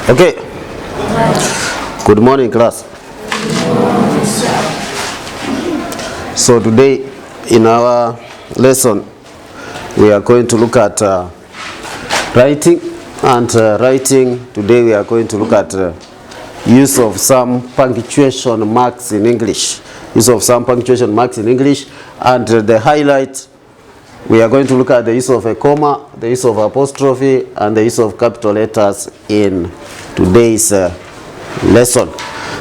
Okay. Good morning, class. So today in our lesson we are going to look at writing, and writing today we are going to look at use of some punctuation marks in English. Use of some punctuation marks in English, and the highlight, we are going to look at the use of a comma, the use of apostrophe, and the use of capital letters in today's lesson.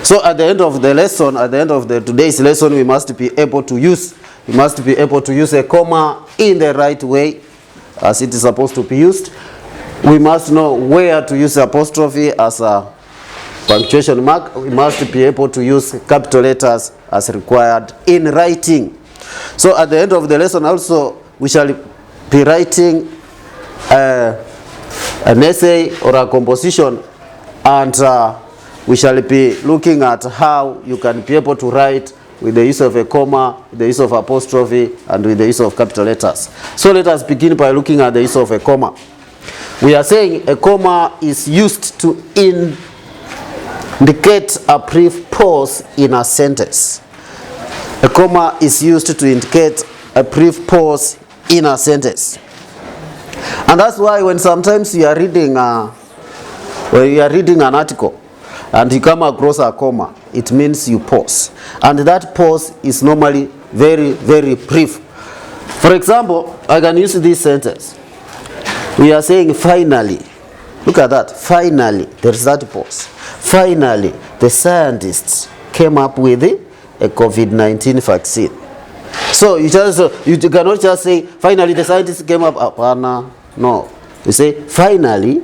So at the end of the lesson, at the end of today's lesson, we must be able to use a comma in the right way as it is supposed to be used. We must know where to use apostrophe as a punctuation mark. We must be able to use capital letters as required in writing. So at the end of the lesson also, we shall be writing an essay or a composition, and we shall be looking at how you can be able to write with the use of a comma, the use of apostrophe, and with the use of capital letters. So let us begin by looking at the use of a comma. We are saying a comma is used to indicate a brief pause in a sentence. A comma is used to indicate a brief pause in a sentence. And that's why when sometimes you are reading an article and you come across a comma, it means you pause. And that pause is normally very, very brief. For example, I can use this sentence. We are saying finally. Look at that. Finally, there's that pause. Finally, the scientists came up with a COVID-19 vaccine. So you cannot just say finally the scientists came up. No. You say finally,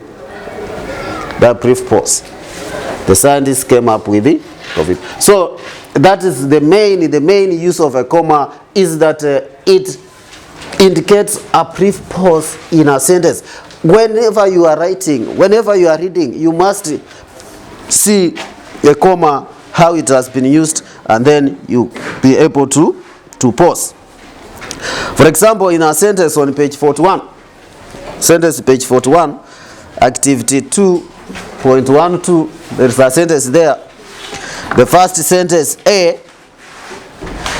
that brief pause. The scientists came up with the COVID. So that is the main use of a comma, is that it indicates a brief pause in a sentence. Whenever you are writing, whenever you are reading, you must see a comma, how it has been used, and then you be able to pause. For example, in a sentence on page 41, sentence page 41, activity 2.12, there is a sentence there. The first sentence, A,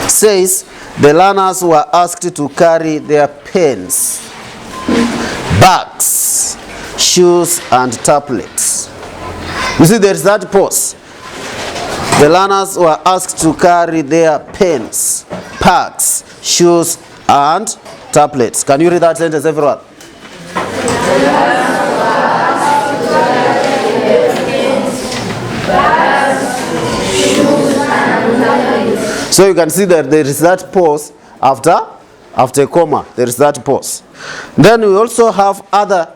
says the learners were asked to carry their pens, bags, shoes, and tablets. You see, there is that pause. The learners were asked to carry their pens, bags, shoes, and tablets. Can you read that sentence, everyone? So you can see that there is that pause after a comma. There is that pause. Then we also have other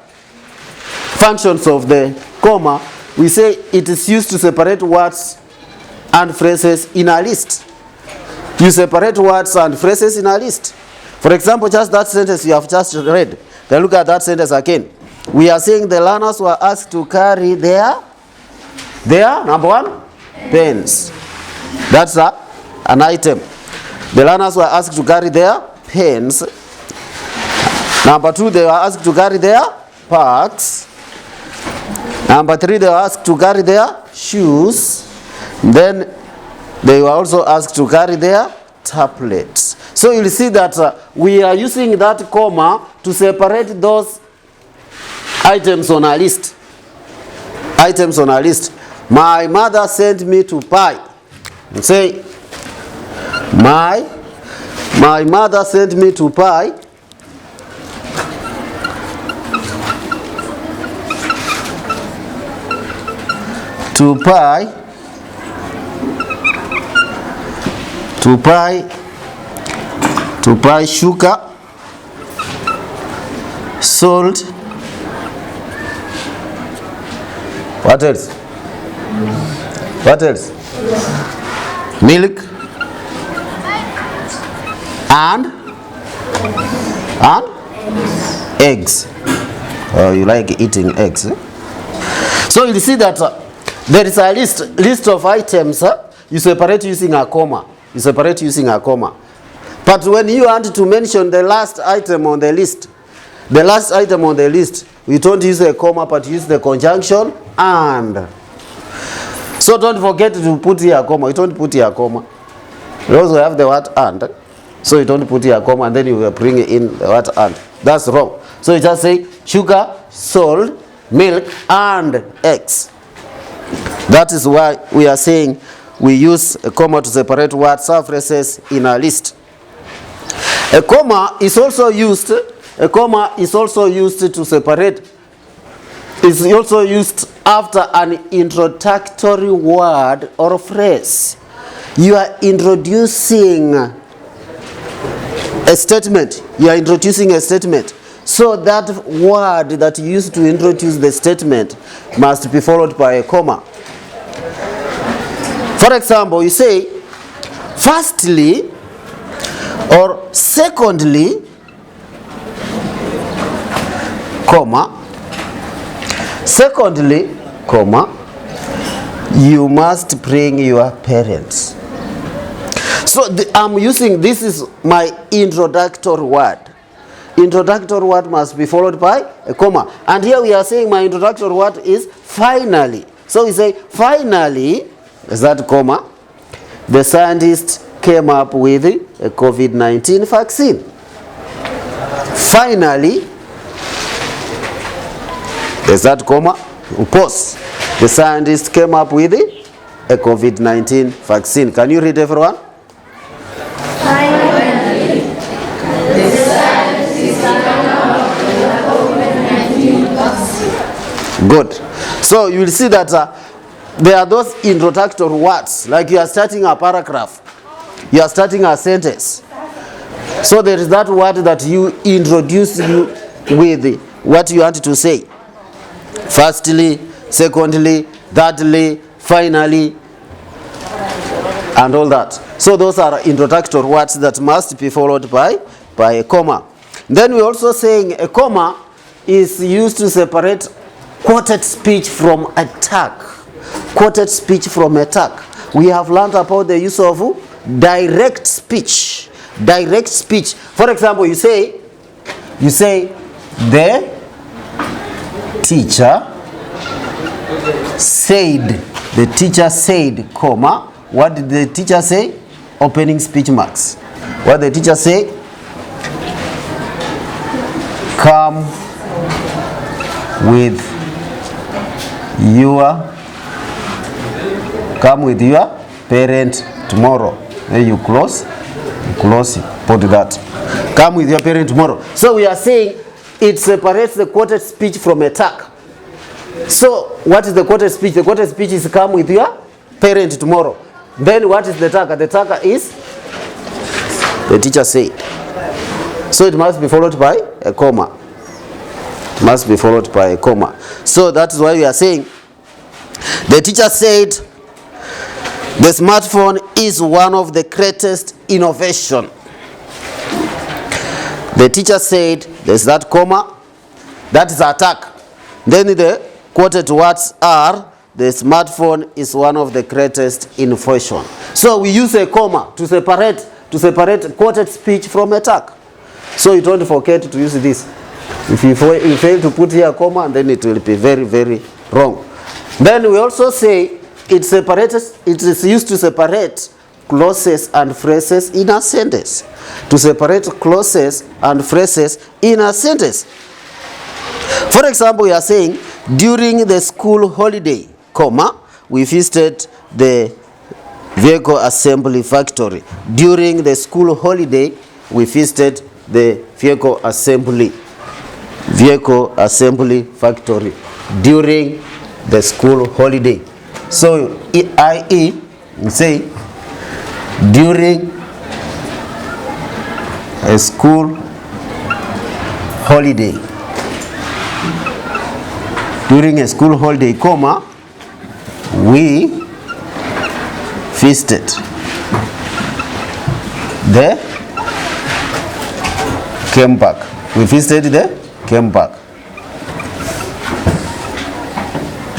functions of the comma. We say it is used to separate words and phrases in a list. You separate words and phrases in a list. For example, just that sentence you have just read. Then look at that sentence again. We are saying the learners were asked to carry their number one, pens. That's an item. The learners were asked to carry their pens. Number two, they were asked to carry their bags. Number three, they were asked to carry their shoes. Then they were also asked to carry their tablets. So you'll see that we are using that comma to separate those items on a list. Items on a list. My mother sent me to buy. Say, my mother sent me to buy sugar, salt, what else? Milk and eggs. You like eating eggs, eh? So you see that there is a list of items. You separate using a comma. But when you want to mention the last item on the list, we don't use a comma, but use the conjunction and. So don't forget to put here a comma. You don't put here a comma. You also have the word and. So you don't put here a comma and then you will bring in the word and. That's wrong. So you just say sugar, salt, milk, and eggs. That is why we are saying we use a comma to separate words or phrases in a list. A comma is also used to separate. It's also used after an introductory word or phrase. You are introducing a statement. So that word that you use to introduce the statement must be followed by a comma. For example, you say, firstly or secondly, comma, secondly, comma, you must bring your parents. So I'm using, this is my introductory word. Introductory word must be followed by a comma. And here we are saying my introductory word is finally. So we say, finally, is that comma? The scientists came up with a COVID-19 vaccine. Finally, is that comma? Pause. The scientists came up with a COVID-19 vaccine. Can you read, everyone? Finally, the scientists came up with a COVID-19 vaccine. Good. So you will see that there are those introductory words, like you are starting a paragraph, you are starting a sentence. So there is that word that you introduce you with what you want to say. Firstly, secondly, thirdly, finally, and all that. So those are introductory words that must be followed by a comma. Then we're also saying a comma is used to separate quoted speech from attack. Quoted speech from attack. We have learned about the use of direct speech. Direct speech. For example, you say the teacher said, comma, what did the teacher say? Opening speech marks. What did the teacher say? Come with your parent tomorrow. Then you close it, put that. Come with your parent tomorrow. So we are saying it separates the quoted speech from attack. So what is the quoted speech? The quoted speech is come with your parent tomorrow. Then what is the attacker? The attacker is the teacher said. So it must be followed by a comma. It must be followed by a comma. So that is why we are saying the teacher said the smartphone is one of the greatest innovation. The teacher said, there's that comma, that is attack. Then the quoted words are, the smartphone is one of the greatest innovation. So we use a comma to separate quoted speech from attack. So you don't forget to use this. If you fail to put here a comma, then it will be very, very wrong. Then we also say it is used to separate clauses and phrases in a sentence. To separate clauses and phrases in a sentence. For example, we are saying, during the school holiday, comma, we visited the vehicle assembly factory. During the school holiday, we visited the vehicle assembly factory. During the school holiday. So, i.e., we say, during a school holiday. During a school holiday, comma, we visited the game park. We visited the game park.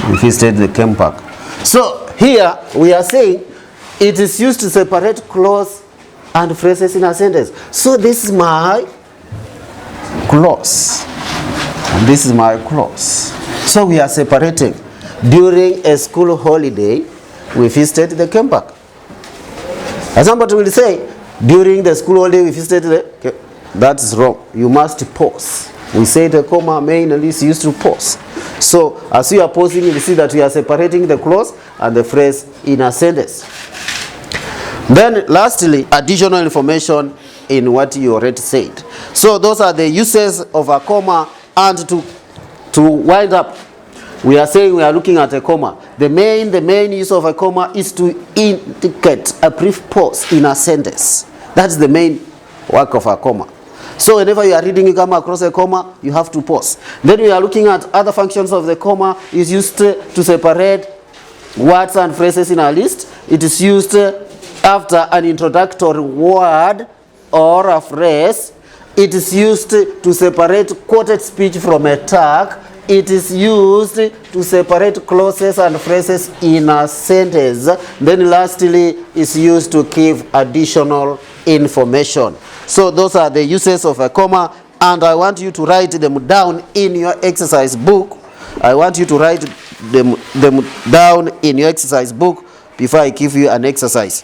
We visited the game park. So here we are saying it is used to separate clause and phrases in a sentence. So this is my clause. And this is my clause. So we are separating. During a school holiday, we visited the camp park. And somebody will say, during the school holiday, we visited the... That's wrong. You must pause. We say the comma main and is used to pause. So as we are pausing, you see that we are separating the clause and the phrase in a sentence. Then lastly, additional information in what you already said. So those are the uses of a comma. And to wind up, we are saying we are looking at a comma. The main use of a comma is to indicate a brief pause in a sentence. That's the main work of a comma. So whenever you are reading, you come across a comma, you have to pause. Then we are looking at other functions of the comma. Is used to separate words and phrases in a list. It is used after an introductory word or a phrase. It is used to separate quoted speech from a tag. It is used to separate clauses and phrases in a sentence. Then lastly, is used to give additional information. So those are the uses of a comma, and I want you to write them down in your exercise book. I want you to write them down in your exercise book before I give you an exercise.